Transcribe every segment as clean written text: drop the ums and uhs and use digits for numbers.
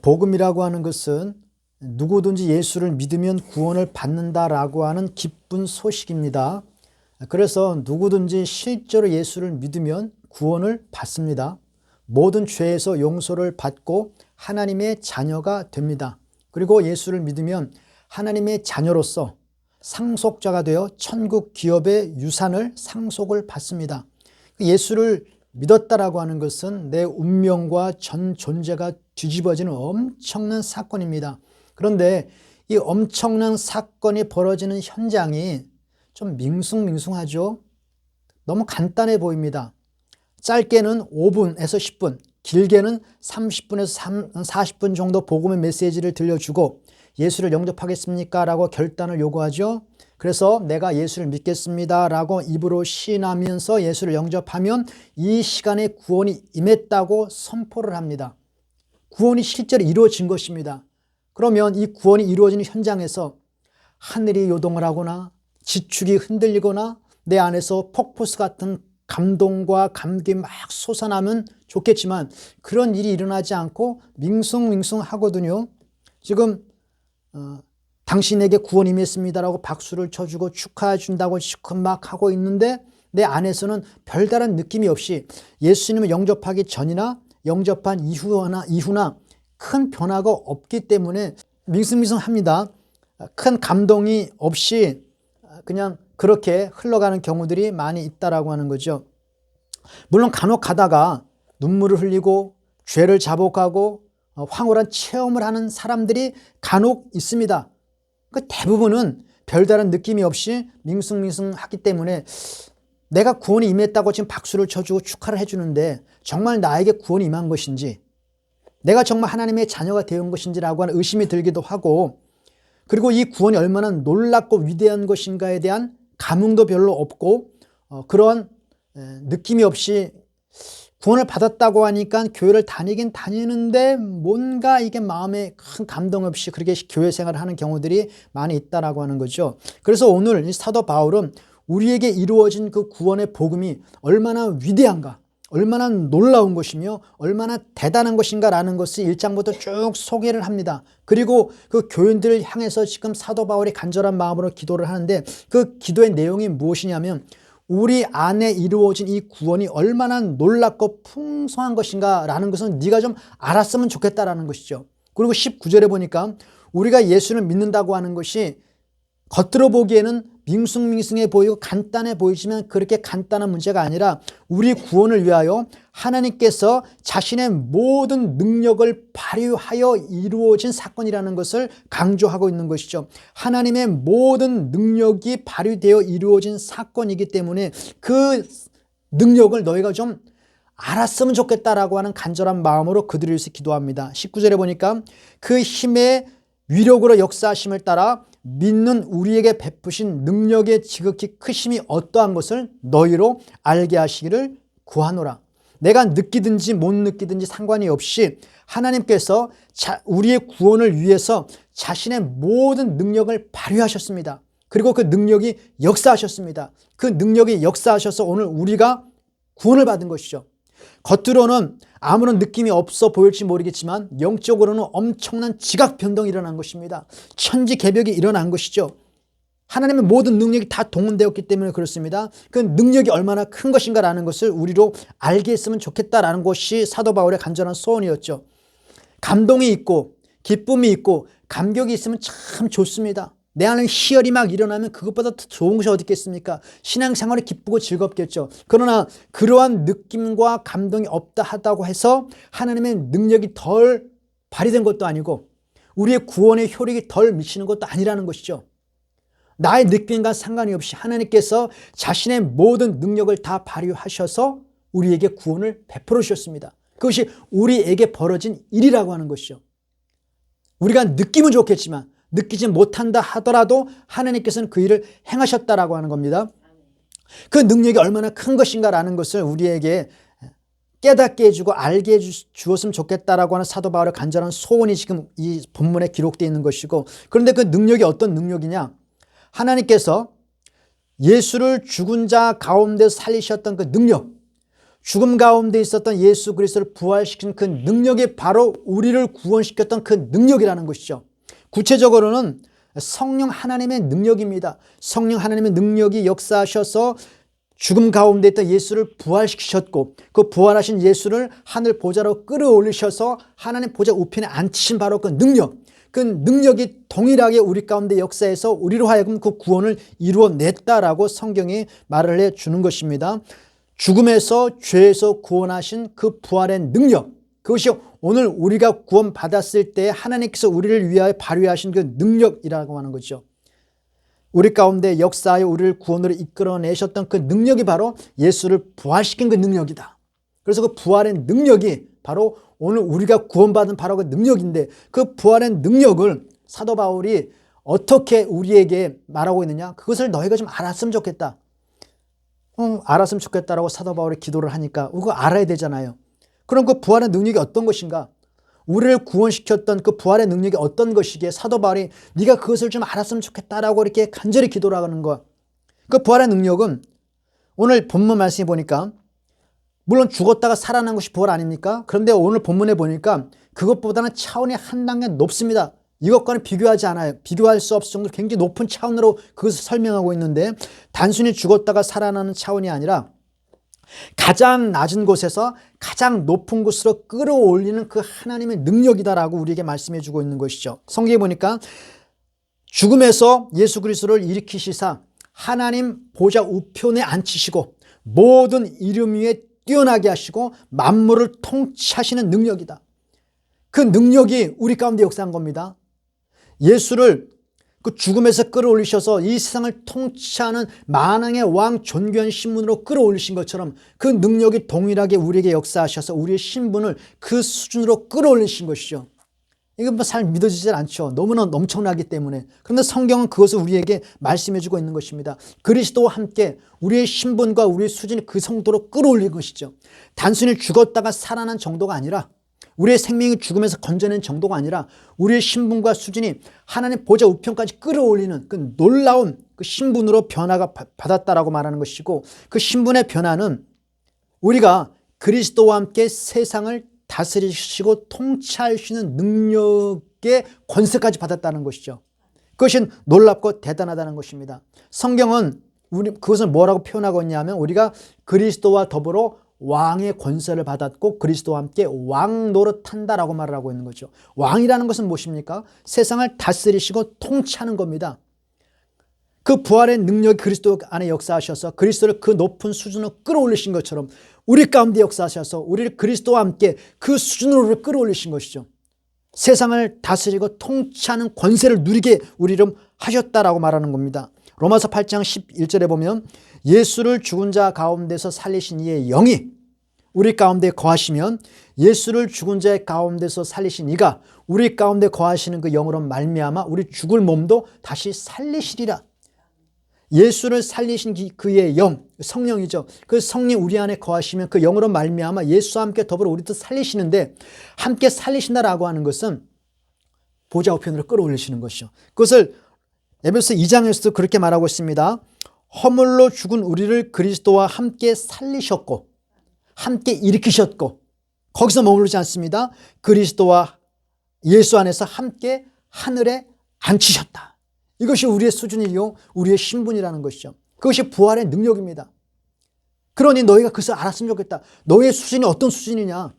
복음이라고 하는 것은 누구든지 예수를 믿으면 구원을 받는다라고 하는 기쁜 소식입니다. 그래서 누구든지 실제로 예수를 믿으면 구원을 받습니다. 모든 죄에서 용서를 받고 하나님의 자녀가 됩니다. 그리고 예수를 믿으면 하나님의 자녀로서 상속자가 되어 천국 기업의 유산을 상속을 받습니다. 예수를 믿었다라고 하는 것은 내 운명과 전 존재가 뒤집어지는 엄청난 사건입니다. 그런데 이 엄청난 사건이 벌어지는 현장이 좀 밍숭밍숭하죠. 너무 간단해 보입니다. 짧게는 5분에서 10분, 길게는 30분에서 40분 정도 복음의 메시지를 들려주고 예수를 영접하겠습니까? 라고 결단을 요구하죠. 그래서 내가 예수를 믿겠습니다 라고 입으로 시인하면서 예수를 영접하면 이 시간에 구원이 임했다고 선포를 합니다. 구원이 실제로 이루어진 것입니다. 그러면 이 구원이 이루어지는 현장에서 하늘이 요동을 하거나 지축이 흔들리거나 내 안에서 폭포수 같은 감동과 감격이 막 솟아나면 좋겠지만 그런 일이 일어나지 않고 밍숭밍숭하거든요. 지금 당신에게 구원 임했습니다라고 박수를 쳐주고 축하해 준다고 막 하고 있는데 내 안에서는 별다른 느낌이 없이 예수님을 영접하기 전이나 영접한 이후나 큰 변화가 없기 때문에 밍숭밍숭합니다. 큰 감동이 없이 그냥 그렇게 흘러가는 경우들이 많이 있다라고 하는 거죠. 물론 간혹 가다가 눈물을 흘리고 죄를 자복하고 황홀한 체험을 하는 사람들이 간혹 있습니다. 그 대부분은 별다른 느낌이 없이 밍숭밍숭하기 때문에 내가 구원이 임했다고 지금 박수를 쳐주고 축하를 해주는데 정말 나에게 구원이 임한 것인지 내가 정말 하나님의 자녀가 되온 것인지라고 하는 의심이 들기도 하고 그리고 이 구원이 얼마나 놀랍고 위대한 것인가에 대한 감흥도 별로 없고 그런 느낌이 없이 구원을 받았다고 하니까 교회를 다니긴 다니는데 뭔가 이게 마음에 큰 감동 없이 그렇게 교회 생활을 하는 경우들이 많이 있다라고 하는 거죠. 그래서 오늘 이 사도 바울은 우리에게 이루어진 그 구원의 복음이 얼마나 위대한가, 얼마나 놀라운 것이며 얼마나 대단한 것인가라는 것을 1장부터 쭉 소개를 합니다. 그리고 그 교인들을 향해서 지금 사도 바울이 간절한 마음으로 기도를 하는데 그 기도의 내용이 무엇이냐면 우리 안에 이루어진 이 구원이 얼마나 놀랍고 풍성한 것인가 라는 것은 네가 좀 알았으면 좋겠다라는 것이죠. 그리고 19절에 보니까 우리가 예수를 믿는다고 하는 것이 겉으로 보기에는 밍숭밍숭해 보이고 간단해 보이지만 그렇게 간단한 문제가 아니라 우리 구원을 위하여 하나님께서 자신의 모든 능력을 발휘하여 이루어진 사건이라는 것을 강조하고 있는 것이죠. 하나님의 모든 능력이 발휘되어 이루어진 사건이기 때문에 그 능력을 너희가 좀 알았으면 좋겠다라고 하는 간절한 마음으로 그들을 위해서 기도합니다. 19절에 보니까 그 힘의 위력으로 역사하심을 따라 믿는 우리에게 베푸신 능력의 지극히 크심이 어떠한 것을 너희로 알게 하시기를 구하노라. 내가 느끼든지 못 느끼든지 상관이 없이 하나님께서 우리의 구원을 위해서 자신의 모든 능력을 발휘하셨습니다. 그리고 그 능력이 역사하셨습니다. 그 능력이 역사하셔서 오늘 우리가 구원을 받은 것이죠. 겉으로는 아무런 느낌이 없어 보일지 모르겠지만 영적으로는 엄청난 지각 변동이 일어난 것입니다. 천지개벽이 일어난 것이죠. 하나님의 모든 능력이 다 동원되었기 때문에 그렇습니다. 그 능력이 얼마나 큰 것인가라는 것을 우리로 알게 했으면 좋겠다라는 것이 사도 바울의 간절한 소원이었죠. 감동이 있고 기쁨이 있고 감격이 있으면 참 좋습니다. 내 안에 희열이 막 일어나면 그것보다 더 좋은 것이 어디 있겠습니까? 신앙생활이 기쁘고 즐겁겠죠. 그러나 그러한 느낌과 감동이 없다 하다고 해서 하나님의 능력이 덜 발휘된 것도 아니고 우리의 구원의 효력이 덜 미치는 것도 아니라는 것이죠. 나의 느낌과 상관이 없이 하나님께서 자신의 모든 능력을 다 발휘하셔서 우리에게 구원을 베풀어 주셨습니다. 그것이 우리에게 벌어진 일이라고 하는 것이죠. 우리가 느끼면 좋겠지만 느끼지 못한다 하더라도 하나님께서는 그 일을 행하셨다라고 하는 겁니다. 그 능력이 얼마나 큰 것인가라는 것을 우리에게 깨닫게 해주고 알게 해주었으면 좋겠다라고 하는 사도 바울의 간절한 소원이 지금 이 본문에 기록되어 있는 것이고 그런데 그 능력이 어떤 능력이냐? 하나님께서 예수를 죽은 자 가운데 살리셨던 그 능력, 죽음 가운데 있었던 예수 그리스도를 부활시킨 그 능력이 바로 우리를 구원시켰던 그 능력이라는 것이죠. 구체적으로는 성령 하나님의 능력입니다. 성령 하나님의 능력이 역사하셔서 죽음 가운데 있던 예수를 부활시키셨고, 그 부활하신 예수를 하늘 보좌로 끌어올리셔서 하나님 보좌 우편에 앉히신 바로 그 능력, 그 능력이 동일하게 우리 가운데 역사해서 우리로 하여금 그 구원을 이루어냈다라고 성경이 말을 해주는 것입니다. 죽음에서 죄에서 구원하신 그 부활의 능력, 그것이 오늘 우리가 구원받았을 때 하나님께서 우리를 위하여 발휘하신 그 능력이라고 하는 거죠. 우리 가운데 역사하여 우리를 구원으로 이끌어내셨던 그 능력이 바로 예수를 부활시킨 그 능력이다. 그래서 그 부활의 능력이 바로 오늘 우리가 구원받은 바로 그 능력인데, 그 부활의 능력을 사도 바울이 어떻게 우리에게 말하고 있느냐? 그것을 너희가 좀 알았으면 좋겠다. 알았으면 좋겠다라고 사도 바울이 기도를 하니까 그거 알아야 되잖아요. 그럼 그 부활의 능력이 어떤 것인가? 우리를 구원시켰던 그 부활의 능력이 어떤 것이기에 사도 바울이 네가 그것을 좀 알았으면 좋겠다라고 이렇게 간절히 기도를 하는 거야. 그 부활의 능력은 오늘 본문 말씀에 보니까 물론 죽었다가 살아난 것이 부활 아닙니까? 그런데 오늘 본문에 보니까 그것보다는 차원이 한 단계 높습니다. 이것과는 비교하지 않아요. 비교할 수 없을 정도로 굉장히 높은 차원으로 그것을 설명하고 있는데, 단순히 죽었다가 살아나는 차원이 아니라 가장 낮은 곳에서 가장 높은 곳으로 끌어올리는 그 하나님의 능력이다라고 우리에게 말씀해 주고 있는 것이죠. 성경에 보니까 죽음에서 예수 그리스도를 일으키시사 하나님 보좌 우편에 앉히시고 모든 이름 위에 뛰어나게 하시고 만물을 통치하시는 능력이다. 그 능력이 우리 가운데 역사한 겁니다. 예수를 그 죽음에서 끌어올리셔서 이 세상을 통치하는 만왕의 왕 존귀한 신분으로 끌어올리신 것처럼 그 능력이 동일하게 우리에게 역사하셔서 우리의 신분을 그 수준으로 끌어올리신 것이죠. 이건 잘 믿어지지 않죠. 너무나 엄청나기 때문에. 그런데 성경은 그것을 우리에게 말씀해주고 있는 것입니다. 그리스도와 함께 우리의 신분과 우리의 수준이 그 정도로 끌어올린 것이죠. 단순히 죽었다가 살아난 정도가 아니라, 우리의 생명이 죽음에서 건져낸 정도가 아니라 우리의 신분과 수준이 하나님 보좌 우편까지 끌어올리는 그 놀라운 그 신분으로 변화가 받았다라고 말하는 것이고, 그 신분의 변화는 우리가 그리스도와 함께 세상을 다스리시고 통치하시는 능력의 권세까지 받았다는 것이죠. 그것이 놀랍고 대단하다는 것입니다. 성경은 그것을 뭐라고 표현하고 있냐면, 우리가 그리스도와 더불어 왕의 권세를 받았고 그리스도와 함께 왕 노릇한다라고 말을 하고 있는 거죠. 왕이라는 것은 무엇입니까? 세상을 다스리시고 통치하는 겁니다. 그 부활의 능력이 그리스도 안에 역사하셔서 그리스도를 그 높은 수준으로 끌어올리신 것처럼 우리 가운데 역사하셔서 우리를 그리스도와 함께 그 수준으로 끌어올리신 것이죠. 세상을 다스리고 통치하는 권세를 누리게 우리를 하셨다라고 말하는 겁니다. 로마서 8장 11절에 보면 예수를 죽은 자 가운데서 살리신 이의 영이 우리 가운데 거하시면 예수를 죽은 자 가운데서 살리신 이가 우리 가운데 거하시는 그 영으로 말미암아 우리 죽을 몸도 다시 살리시리라. 예수를 살리신 그의 영, 성령이죠. 그 성령 우리 안에 거하시면 그 영으로 말미암아 예수와 함께 더불어 우리도 살리시는데, 함께 살리신다라고 하는 것은 보좌 우편으로 끌어올리시는 것이죠. 그것을 에베소 2장에서도 그렇게 말하고 있습니다. 허물로 죽은 우리를 그리스도와 함께 살리셨고 함께 일으키셨고, 거기서 머무르지 않습니다. 그리스도와 예수 안에서 함께 하늘에 앉히셨다. 이것이 우리의 수준이요 우리의 신분이라는 것이죠. 그것이 부활의 능력입니다. 그러니 너희가 그것을 알았으면 좋겠다. 너희의 수준이 어떤 수준이냐,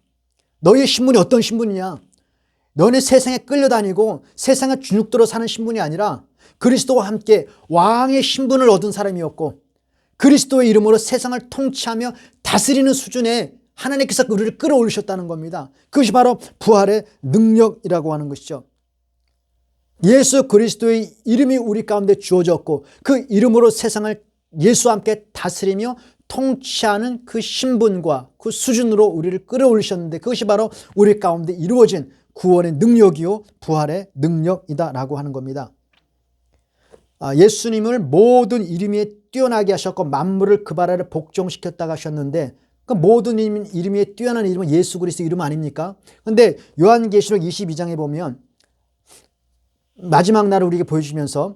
너희의 신분이 어떤 신분이냐. 너는 세상에 끌려다니고 세상의 주눅들어 사는 신분이 아니라 그리스도와 함께 왕의 신분을 얻은 사람이었고, 그리스도의 이름으로 세상을 통치하며 다스리는 수준에 하나님께서 우리를 끌어올리셨다는 겁니다. 그것이 바로 부활의 능력이라고 하는 것이죠. 예수 그리스도의 이름이 우리 가운데 주어졌고 그 이름으로 세상을 예수와 함께 다스리며 통치하는 그 신분과 그 수준으로 우리를 끌어올리셨는데, 그것이 바로 우리 가운데 이루어진 구원의 능력이요 부활의 능력이다라고 하는 겁니다. 예수님을 모든 이름 위에 뛰어나게 하셨고 만물을 그 발 아래 복종시켰다고 하셨는데, 그 모든 이름 위에 뛰어난 이름은 예수 그리스도 이름 아닙니까? 그런데 요한계시록 22장에 보면 마지막 날을 우리에게 보여주면서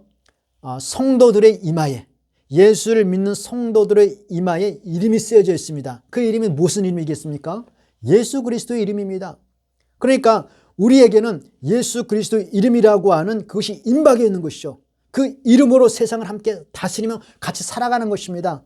성도들의 이마에 예수를 믿는 성도들의 이마에 이름이 쓰여져 있습니다. 그 이름이 무슨 이름이겠습니까? 예수 그리스도의 이름입니다. 그러니까 우리에게는 예수 그리스도의 이름이라고 하는 그것이 임박해 있는 것이죠. 그 이름으로 세상을 함께 다스리며 같이 살아가는 것입니다.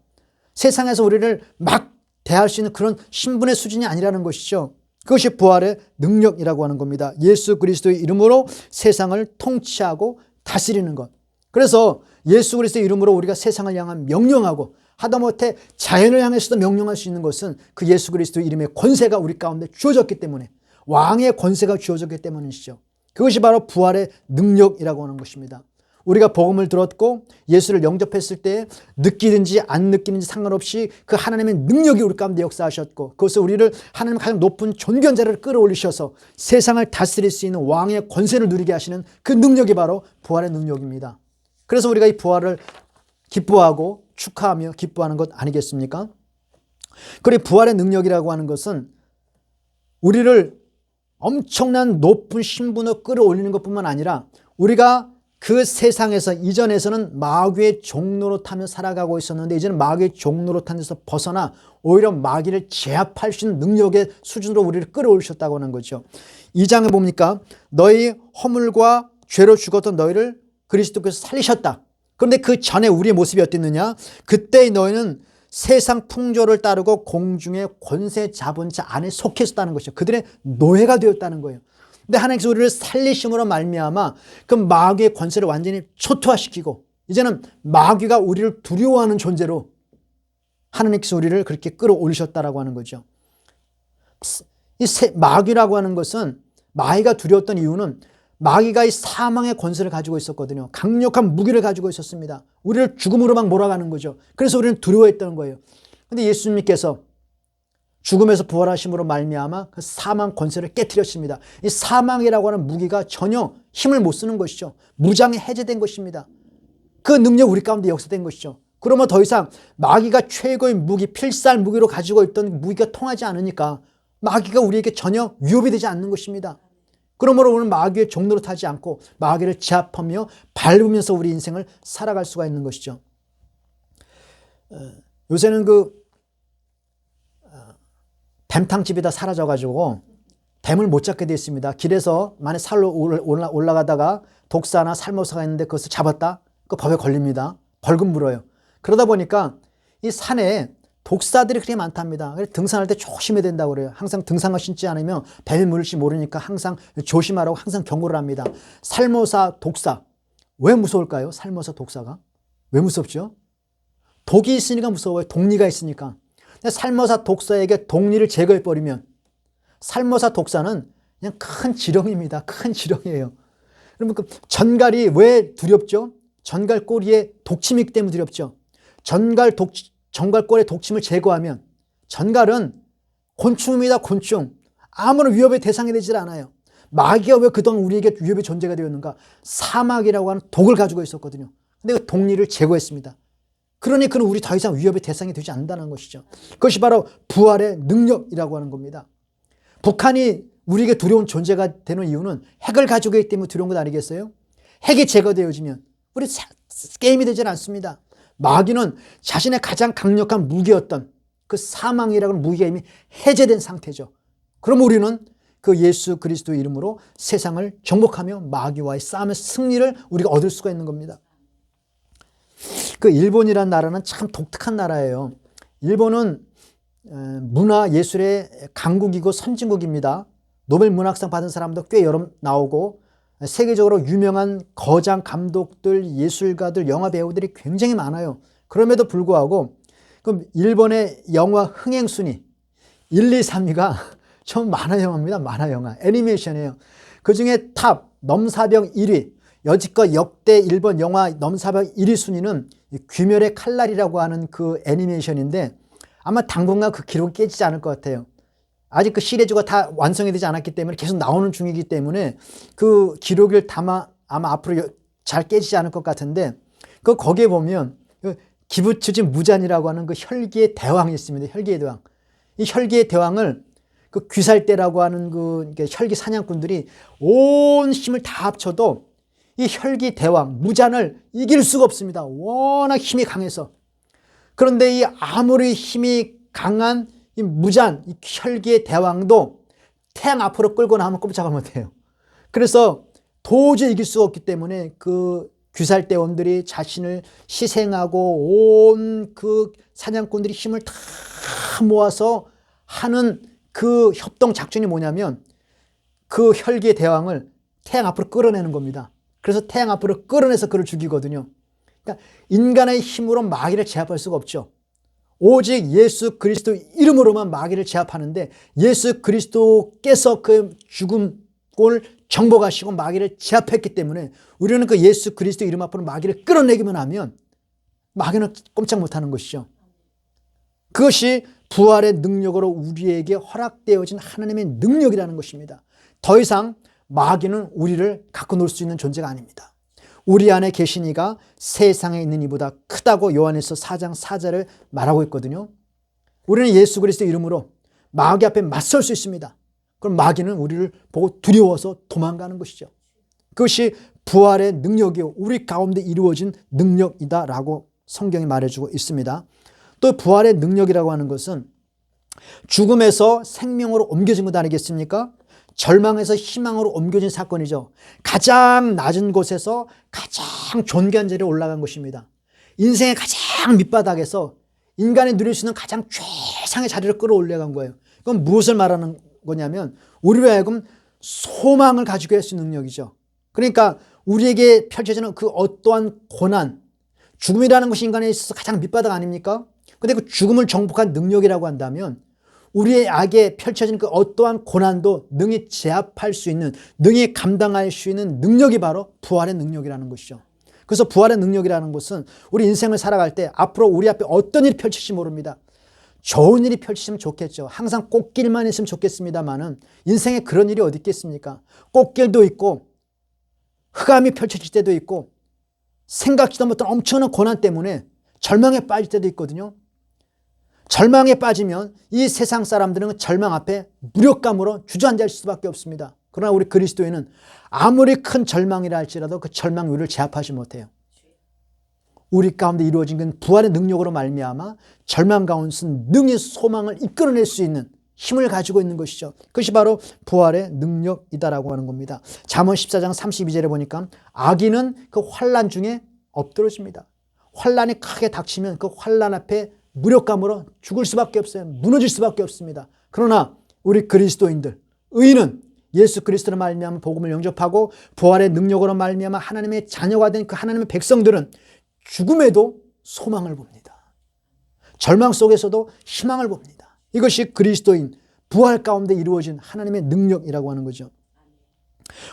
세상에서 우리를 막 대할 수 있는 그런 신분의 수준이 아니라는 것이죠. 그것이 부활의 능력이라고 하는 겁니다. 예수 그리스도의 이름으로 세상을 통치하고 다스리는 것. 그래서 예수 그리스도의 이름으로 우리가 세상을 향한 명령하고 하다못해 자연을 향해서도 명령할 수 있는 것은 그 예수 그리스도의 이름의 권세가 우리 가운데 주어졌기 때문에, 왕의 권세가 주어졌기 때문이시죠. 그것이 바로 부활의 능력이라고 하는 것입니다. 우리가 복음을 들었고 예수를 영접했을 때 느끼든지 안 느끼는지 상관없이 그 하나님의 능력이 우리 가운데 역사하셨고, 그것을 우리를 하나님 가장 높은 존귀한 자리를 끌어올리셔서 세상을 다스릴 수 있는 왕의 권세를 누리게 하시는 그 능력이 바로 부활의 능력입니다. 그래서 우리가 이 부활을 기뻐하고 축하하며 기뻐하는 것 아니겠습니까? 그리고 부활의 능력이라고 하는 것은 우리를 엄청난 높은 신분으로 끌어올리는 것뿐만 아니라, 우리가 그 세상에서 이전에서는 마귀의 종로로 타며 살아가고 있었는데 이제는 마귀의 종로로 탄 데서 벗어나 오히려 마귀를 제압할 수 있는 능력의 수준으로 우리를 끌어올리셨다고 하는 거죠. 2장에 보니까 너희 허물과 죄로 죽었던 너희를 그리스도께서 살리셨다. 그런데 그 전에 우리의 모습이 어땠느냐? 그때 너희는 세상 풍조를 따르고 공중의 권세 잡은 자 안에 속해 있었다는 것이죠. 그들의 노예가 되었다는 거예요. 근데 하나님께서 우리를 살리심으로 말미암아 그 마귀의 권세를 완전히 초토화시키고 이제는 마귀가 우리를 두려워하는 존재로 하나님께서 우리를 그렇게 끌어올리셨다라고 하는 거죠. 이 마귀라고 하는 것은, 마귀가 두려웠던 이유는 마귀가 이 사망의 권세를 가지고 있었거든요. 강력한 무기를 가지고 있었습니다. 우리를 죽음으로 막 몰아가는 거죠. 그래서 우리는 두려워했던 거예요. 근데 예수님께서 죽음에서 부활하심으로 말미암아 그 사망 권세를 깨뜨렸습니다. 이 사망이라고 하는 무기가 전혀 힘을 못 쓰는 것이죠. 무장이 해제된 것입니다. 그 능력 우리 가운데 역사된 것이죠. 그러면 더 이상 마귀가 최고의 무기, 필살 무기로 가지고 있던 무기가 통하지 않으니까 마귀가 우리에게 전혀 위협이 되지 않는 것입니다. 그러므로 우리는 마귀의 종로로 타지 않고 마귀를 제압하며 밟으면서 우리 인생을 살아갈 수가 있는 것이죠. 요새는 그 뱀탕집이 다 사라져가지고 뱀을 못 잡게 되어 있습니다. 길에서 만약 살로 올라가다가 독사나 살모사가 있는데 그것을 잡았다? 그 법에 걸립니다. 벌금 물어요. 그러다 보니까 이 산에 독사들이 그렇게 많답니다. 그래서 등산할 때 조심해야 된다고 그래요. 항상 등산화 신지 않으면 뱀이 물을지 모르니까 항상 조심하라고 항상 경고를 합니다. 살모사, 독사. 왜 무서울까요? 살모사, 독사가. 왜 무섭죠? 독이 있으니까 무서워요. 독리가 있으니까. 살모사 독사에게 독리를 제거해버리면 살모사 독사는 그냥 큰 지렁입니다. 큰 지렁이에요. 그러면 그 전갈이 왜 두렵죠? 전갈 꼬리에 독침이 있기 때문에 두렵죠. 전갈 꼬리에 독침을 제거하면, 전갈은 곤충입니다. 곤충. 아무런 위협의 대상이 되질 않아요. 마귀가 왜 그동안 우리에게 위협의 존재가 되었는가? 사막이라고 하는 독을 가지고 있었거든요. 근데 그 독리를 제거했습니다. 그러니 그는 우리 더 이상 위협의 대상이 되지 않는다는 것이죠. 그것이 바로 부활의 능력이라고 하는 겁니다. 북한이 우리에게 두려운 존재가 되는 이유는 핵을 가지고 있기 때문에 두려운 것 아니겠어요? 핵이 제거되어지면 우리 게임이 되질 않습니다. 마귀는 자신의 가장 강력한 무기였던 그 사망이라는 무기가 이미 해제된 상태죠. 그럼 우리는 그 예수 그리스도의 이름으로 세상을 정복하며 마귀와의 싸움의 승리를 우리가 얻을 수가 있는 겁니다. 그 일본이라는 나라는 참 독특한 나라예요. 일본은 문화 예술의 강국이고 선진국입니다. 노벨 문학상 받은 사람도 꽤 여러 나오고 세계적으로 유명한 거장 감독들, 예술가들, 영화 배우들이 굉장히 많아요. 그럼에도 불구하고 그럼 일본의 영화 흥행 순위 1, 2, 3위가 좀 만화 영화입니다. 만화 영화, 애니메이션이에요. 그중에 탑 넘사벽 1위, 여지껏 역대 일본 영화 넘사벽 1위 순위는 귀멸의 칼날이라고 하는 그 애니메이션인데 아마 당분간 그 기록이 깨지지 않을 것 같아요. 아직 그 시리즈가 다 완성이 되지 않았기 때문에 계속 나오는 중이기 때문에 그 기록을 아마 앞으로 잘 깨지지 않을 것 같은데, 그 거기에 보면 기부츠지 무잔이라고 하는 그 혈기의 대왕이 있습니다. 혈기의 대왕. 이 혈기의 대왕을 그 귀살대라고 하는 그 혈기 사냥꾼들이 온 힘을 다 합쳐도 이 혈기 대왕 무잔을 이길 수가 없습니다. 워낙 힘이 강해서. 그런데 이 아무리 힘이 강한 이 무잔, 이 혈기의 대왕도 태양 앞으로 끌고 나오면 꼼짝을 못해요. 그래서 도저히 이길 수가 없기 때문에 그 귀살대원들이 자신을 희생하고 온 그 사냥꾼들이 힘을 다 모아서 하는 그 협동 작전이 뭐냐면 그 혈기의 대왕을 태양 앞으로 끌어내는 겁니다. 그래서 태양 앞으로 끌어내서 그를 죽이거든요. 그러니까 인간의 힘으로 마귀를 제압할 수가 없죠. 오직 예수 그리스도 이름으로만 마귀를 제압하는데 예수 그리스도께서 그 죽음을 정복하시고 마귀를 제압했기 때문에 우리는 그 예수 그리스도 이름 앞으로 마귀를 끌어내기만 하면 마귀는 꼼짝 못하는 것이죠. 그것이 부활의 능력으로 우리에게 허락되어진 하나님의 능력이라는 것입니다. 더 이상 마귀는 우리를 갖고 놀 수 있는 존재가 아닙니다. 우리 안에 계신 이가 세상에 있는 이보다 크다고 요한일서 4장 4절을 말하고 있거든요. 우리는 예수 그리스도 이름으로 마귀 앞에 맞설 수 있습니다. 그럼 마귀는 우리를 보고 두려워서 도망가는 것이죠. 그것이 부활의 능력이요 우리 가운데 이루어진 능력이다라고 성경이 말해주고 있습니다. 또 부활의 능력이라고 하는 것은 죽음에서 생명으로 옮겨진 것 아니겠습니까? 절망에서 희망으로 옮겨진 사건이죠. 가장 낮은 곳에서 가장 존귀한 자리에 올라간 것입니다. 인생의 가장 밑바닥에서 인간이 누릴 수 있는 가장 최상의 자리를 끌어올려간 거예요. 그건 무엇을 말하는 거냐면 우리로 하여금 소망을 가지고 할 수 있는 능력이죠. 그러니까 우리에게 펼쳐지는 그 어떠한 고난, 죽음이라는 것이 인간에 있어서 가장 밑바닥 아닙니까? 근데 그 죽음을 정복한 능력이라고 한다면 우리의 악에 펼쳐지는 그 어떠한 고난도 능히 제압할 수 있는, 능히 감당할 수 있는 능력이 바로 부활의 능력이라는 것이죠. 그래서 부활의 능력이라는 것은 우리 인생을 살아갈 때 앞으로 우리 앞에 어떤 일이 펼칠지 모릅니다. 좋은 일이 펼치시면 좋겠죠. 항상 꽃길만 있으면 좋겠습니다만은 인생에 그런 일이 어디 있겠습니까? 꽃길도 있고 흑암이 펼쳐질 때도 있고 생각지도 못한 엄청난 고난 때문에 절망에 빠질 때도 있거든요. 절망에 빠지면 이 세상 사람들은 절망 앞에 무력감으로 주저앉을 수밖에 없습니다. 그러나 우리 그리스도인은 아무리 큰 절망이라 할지라도 그 절망 위를 제압하지 못해요. 우리 가운데 이루어진 건 부활의 능력으로 말미암아 절망 가운데서 능히 소망을 이끌어낼 수 있는 힘을 가지고 있는 것이죠. 그것이 바로 부활의 능력이다라고 하는 겁니다. 잠언 14장 32절에 보니까 악인은 그 환난 중에 엎드러집니다. 환난이 크게 닥치면 그 환난 앞에 무력감으로 죽을 수밖에 없어요. 무너질 수밖에 없습니다. 그러나 우리 그리스도인들, 의인은 예수 그리스도로 말미암아 복음을 영접하고 부활의 능력으로 말미암아 하나님의 자녀가 된 그 하나님의 백성들은 죽음에도 소망을 봅니다. 절망 속에서도 희망을 봅니다. 이것이 그리스도인 부활 가운데 이루어진 하나님의 능력이라고 하는 거죠.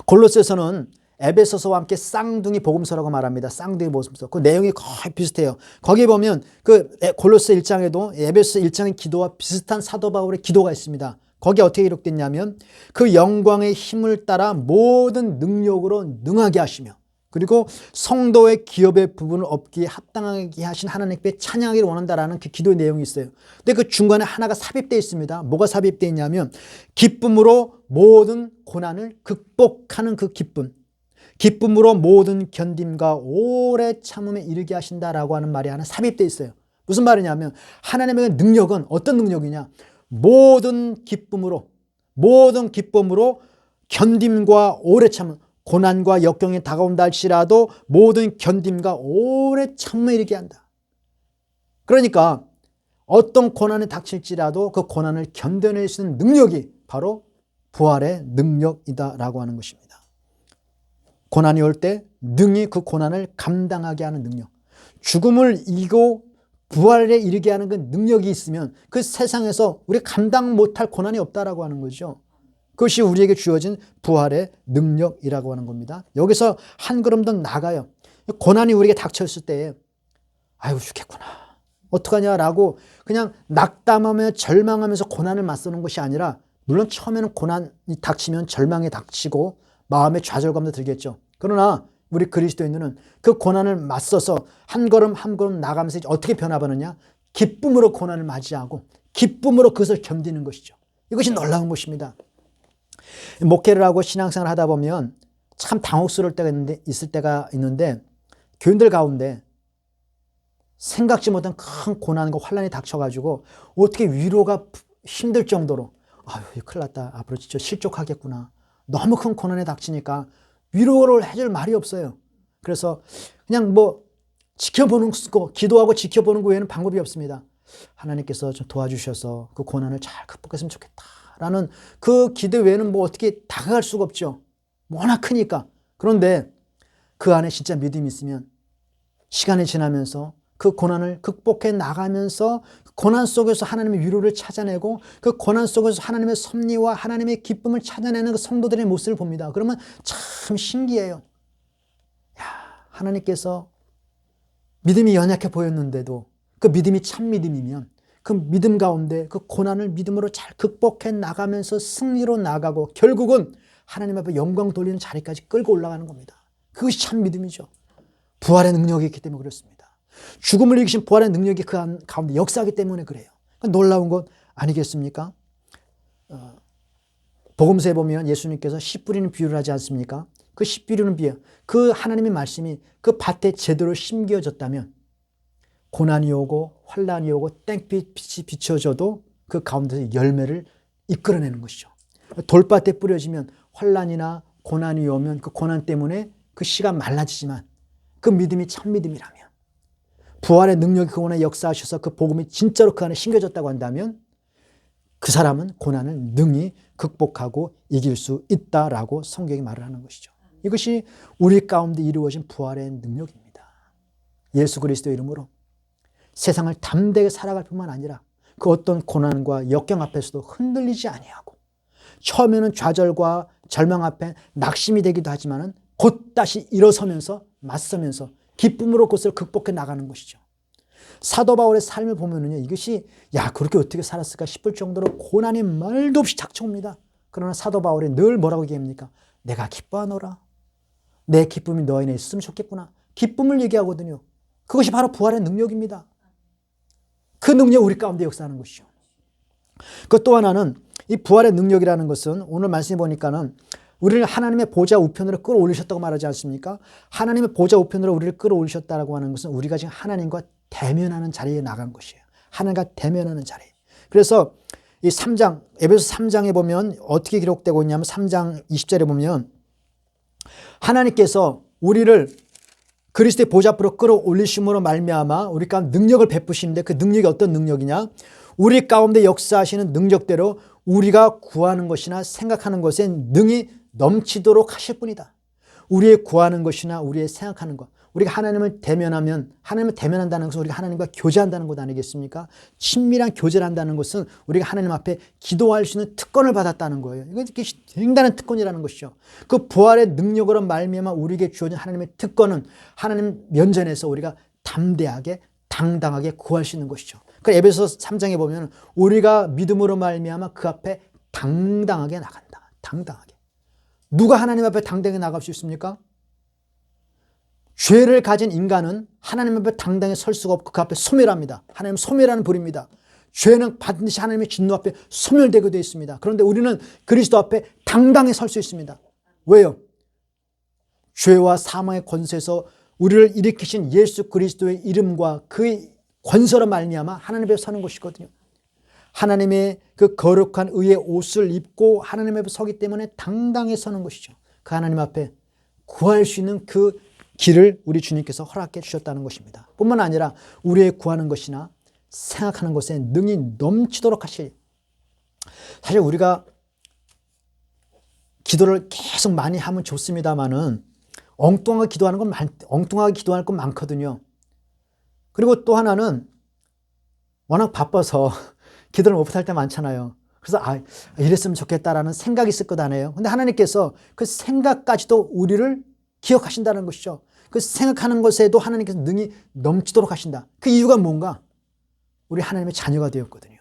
골로새서는 에베소서와 함께 쌍둥이 복음서라고 말합니다. 쌍둥이 복음서. 그 내용이 거의 비슷해요. 거기에 보면 그 골로새 1장에도 에베소 1장의 기도와 비슷한 사도 바울의 기도가 있습니다. 거기에 어떻게 기록됐냐면 그 영광의 힘을 따라 모든 능력으로 능하게 하시며 그리고 성도의 기업의 부분을 얻기에 합당하게 하신 하나님께 찬양하기를 원한다라는 그 기도의 내용이 있어요. 근데 그 중간에 하나가 삽입되어 있습니다. 뭐가 삽입되어 있냐면 기쁨으로 모든 고난을 극복하는 그 기쁨. 기쁨으로 모든 견딤과 오래 참음에 이르게 하신다라고 하는 말이 하나 삽입되어 있어요. 무슨 말이냐면 하나님의 능력은 어떤 능력이냐? 모든 기쁨으로 견딤과 오래 참음, 고난과 역경이 다가온다 할지라도 모든 견딤과 오래 참음에 이르게 한다. 그러니까 어떤 고난이 닥칠지라도 그 고난을 견뎌낼 수 있는 능력이 바로 부활의 능력이다라고 하는 것입니다. 고난이 올 때 능히 그 고난을 감당하게 하는 능력, 죽음을 이기고 부활에 이르게 하는 그 능력이 있으면 그 세상에서 우리가 감당 못할 고난이 없다라고 하는 거죠. 그것이 우리에게 주어진 부활의 능력이라고 하는 겁니다. 여기서 한 걸음 더 나가요. 고난이 우리에게 닥쳤을 때 아이고 죽겠구나 어떡하냐라고 그냥 낙담하며 절망하면서 고난을 맞서는 것이 아니라 물론 처음에는 고난이 닥치면 절망이 닥치고 마음의 좌절감도 들겠죠. 그러나 우리 그리스도인들은 그 고난을 맞서서 한 걸음 한 걸음 나가면서 어떻게 변화하느냐? 기쁨으로 고난을 맞이하고 기쁨으로 그것을 견디는 것이죠. 이것이 놀라운 것입니다. 목회를 하고 신앙생활을 하다 보면 참 당혹스러울 때가 있는데 교인들 가운데 생각지 못한 큰 고난과 환난이 닥쳐가지고 어떻게 위로가 힘들 정도로 아유 큰일 났다 앞으로 진짜 실족하겠구나 너무 큰 고난에 닥치니까 위로를 해줄 말이 없어요. 그래서 그냥 뭐 지켜보는 거 기도하고 지켜보는 거 외에는 방법이 없습니다. 하나님께서 좀 도와주셔서 그 고난을 잘 극복했으면 좋겠다라는 그 기대 외에는 뭐 어떻게 다가갈 수가 없죠. 워낙 크니까. 그런데 그 안에 진짜 믿음이 있으면 시간이 지나면서 그 고난을 극복해 나가면서 고난 속에서 하나님의 위로를 찾아내고 그 고난 속에서 하나님의 섭리와 하나님의 기쁨을 찾아내는 그 성도들의 모습을 봅니다. 그러면 참 신기해요. 야, 하나님께서 믿음이 연약해 보였는데도 그 믿음이 참 믿음이면 그 믿음 가운데 그 고난을 믿음으로 잘 극복해 나가면서 승리로 나가고 결국은 하나님 앞에 영광 돌리는 자리까지 끌고 올라가는 겁니다. 그것이 참 믿음이죠. 부활의 능력이 있기 때문에 그렇습니다. 죽음을 이기신 부활의 능력이 그 가운데 역사하기 때문에 그래요. 놀라운 것 아니겠습니까? 복음서에 보면 예수님께서 씨 뿌리는 비유를 하지 않습니까? 그 씨 뿌리는 비유, 그 하나님의 말씀이 그 밭에 제대로 심겨졌다면 고난이 오고 환난이 오고 땡빛이 비춰져도 그 가운데서 열매를 이끌어내는 것이죠. 돌밭에 뿌려지면 환난이나 고난이 오면 그 고난 때문에 그 씨가 말라지지만 그 믿음이 참 믿음이라면 부활의 능력이 그 안에 역사하셔서 그 복음이 진짜로 그 안에 심겨졌다고 한다면 그 사람은 고난을 능히 극복하고 이길 수 있다라고 성경이 말을 하는 것이죠. 이것이 우리 가운데 이루어진 부활의 능력입니다. 예수 그리스도의 이름으로 세상을 담대하게 살아갈 뿐만 아니라 그 어떤 고난과 역경 앞에서도 흔들리지 아니하고 처음에는 좌절과 절망 앞에 낙심이 되기도 하지만은 곧 다시 일어서면서 맞서면서 기쁨으로 그것을 극복해 나가는 것이죠. 사도 바울의 삶을 보면은요, 이것이 야 그렇게 어떻게 살았을까 싶을 정도로 고난이 말도 없이 닥쳐옵니다. 그러나 사도 바울이 늘 뭐라고 얘기합니까? 내가 기뻐하노라. 내 기쁨이 너 안에 있으면 좋겠구나. 기쁨을 얘기하거든요. 그것이 바로 부활의 능력입니다. 그 능력 우리 가운데 역사하는 것이죠. 그 또 하나는 이 부활의 능력이라는 것은 오늘 말씀해 보니까는 우리를 하나님의 보좌 우편으로 끌어올리셨다고 말하지 않습니까? 하나님의 보좌 우편으로 우리를 끌어올리셨다고 하는 것은 우리가 지금 하나님과 대면하는 자리에 나간 것이에요. 하나님과 대면하는 자리. 그래서 이 3장, 에베소 3장에 보면 어떻게 기록되고 있냐면 3장 20절에 보면 하나님께서 우리를 그리스도의 보좌 앞으로 끌어올리심으로 말미암아 우리 가운데 능력을 베푸시는데 그 능력이 어떤 능력이냐? 우리 가운데 역사하시는 능력대로 우리가 구하는 것이나 생각하는 것에 능히 넘치도록 하실 뿐이다. 우리의 구하는 것이나 우리의 생각하는 것. 우리가 하나님을 대면하면 하나님을 대면한다는 것은 우리가 하나님과 교제한다는 것 아니겠습니까? 친밀한 교제를 한다는 것은 우리가 하나님 앞에 기도할 수 있는 특권을 받았다는 거예요. 이게 굉장한 특권이라는 것이죠. 그 부활의 능력으로 말미암아 우리에게 주어진 하나님의 특권은 하나님 면전에서 우리가 담대하게 당당하게 구할 수 있는 것이죠. 그 에베소 3장에 보면 우리가 믿음으로 말미암아 그 앞에 당당하게 나간다. 당당하게. 누가 하나님 앞에 당당하게 나갈 수 있습니까? 죄를 가진 인간은 하나님 앞에 당당히 설 수가 없고 그 앞에 소멸합니다. 하나님 소멸하는 불입니다. 죄는 반드시 하나님의 진노 앞에 소멸되게 되어 있습니다. 그런데 우리는 그리스도 앞에 당당히 설 수 있습니다. 왜요? 죄와 사망의 권세에서 우리를 일으키신 예수 그리스도의 이름과 그 권세로 말미암아 하나님 앞에 서는 것이거든요. 하나님의 그 거룩한 의의 옷을 입고 하나님 앞에 서기 때문에 당당히 서는 것이죠. 그 하나님 앞에 구할 수 있는 그 길을 우리 주님께서 허락해 주셨다는 것입니다. 뿐만 아니라 우리의 구하는 것이나 생각하는 것에 능히 넘치도록 하실. 사실 우리가 기도를 계속 많이 하면 좋습니다만은 엉뚱하게 기도하는 건 많거든요. 그리고 또 하나는 워낙 바빠서 기도를 못할 때 많잖아요. 그래서 이랬으면 좋겠다라는 생각이 있을 것 아니에요. 근데 하나님께서 그 생각까지도 우리를 기억하신다는 것이죠. 그 생각하는 것에도 하나님께서 능히 넘치도록 하신다. 그 이유가 뭔가? 우리 하나님의 자녀가 되었거든요.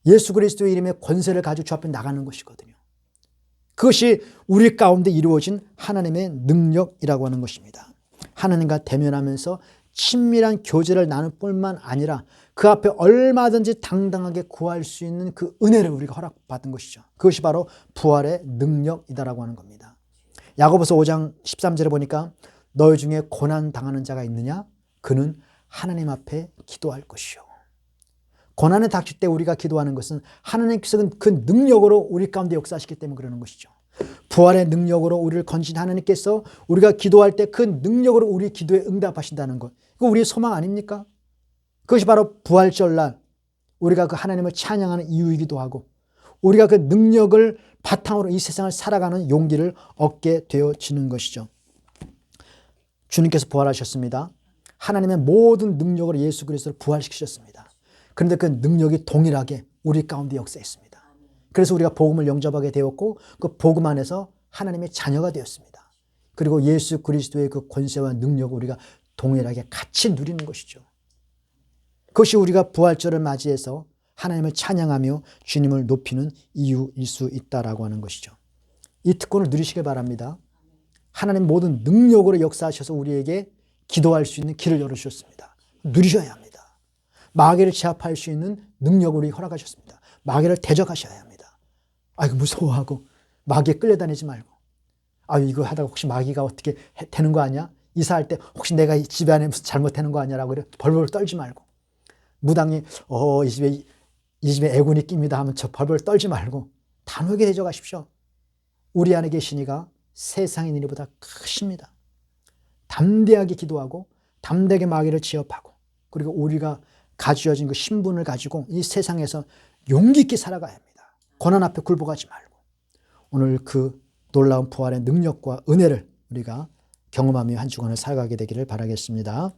예수 그리스도의 이름의 권세를 가지고 주 앞에 나가는 것이거든요. 그것이 우리 가운데 이루어진 하나님의 능력이라고 하는 것입니다. 하나님과 대면하면서 친밀한 교제를 나눌 뿐만 아니라 그 앞에 얼마든지 당당하게 구할 수 있는 그 은혜를 우리가 허락받은 것이죠. 그것이 바로 부활의 능력이다라고 하는 겁니다. 야고보서 5장 13절에 보니까 너희 중에 고난 당하는 자가 있느냐? 그는 하나님 앞에 기도할 것이요. 고난에 닥칠 때 우리가 기도하는 것은 하나님께서 그 능력으로 우리 가운데 역사하시기 때문에 그러는 것이죠. 부활의 능력으로 우리를 건진 하나님께서 우리가 기도할 때 그 능력으로 우리 기도에 응답하신다는 것. 이거 우리의 소망 아닙니까? 그것이 바로 부활절날 우리가 그 하나님을 찬양하는 이유이기도 하고 우리가 그 능력을 바탕으로 이 세상을 살아가는 용기를 얻게 되어지는 것이죠. 주님께서 부활하셨습니다. 하나님의 모든 능력으로 예수 그리스도를 부활시키셨습니다. 그런데 그 능력이 동일하게 우리 가운데 역사했습니다. 그래서 우리가 복음을 영접하게 되었고 그 복음 안에서 하나님의 자녀가 되었습니다. 그리고 예수 그리스도의 그 권세와 능력을 우리가 동일하게 같이 누리는 것이죠. 그것이 우리가 부활절을 맞이해서 하나님을 찬양하며 주님을 높이는 이유일 수 있다라고 하는 것이죠. 이 특권을 누리시길 바랍니다. 하나님 모든 능력으로 역사하셔서 우리에게 기도할 수 있는 길을 열어주셨습니다. 누리셔야 합니다. 마귀를 제압할 수 있는 능력을 우리 허락하셨습니다. 마귀를 대적하셔야 합니다. 아이고 무서워하고 마귀에 끌려다니지 말고 이거 하다가 혹시 마귀가 어떻게 되는 거 아니야? 이사할 때 혹시 내가 이 집에 안에 무슨 잘못되는 거 아니야? 라고 벌벌 떨지 말고 무당이 이 집에 애군이 낍니다 하면 저 벌벌 떨지 말고 단호하게 대적하십시오. 우리 안에 계신 이가 세상의 일보다 크십니다. 담대하게 기도하고 담대하게 마귀를 제압하고 그리고 우리가 가지어진 그 신분을 가지고 이 세상에서 용기 있게 살아가야 합니다. 고난 앞에 굴복하지 말고 오늘 그 놀라운 부활의 능력과 은혜를 우리가 경험하며 한 주간을 살아가게 되기를 바라겠습니다.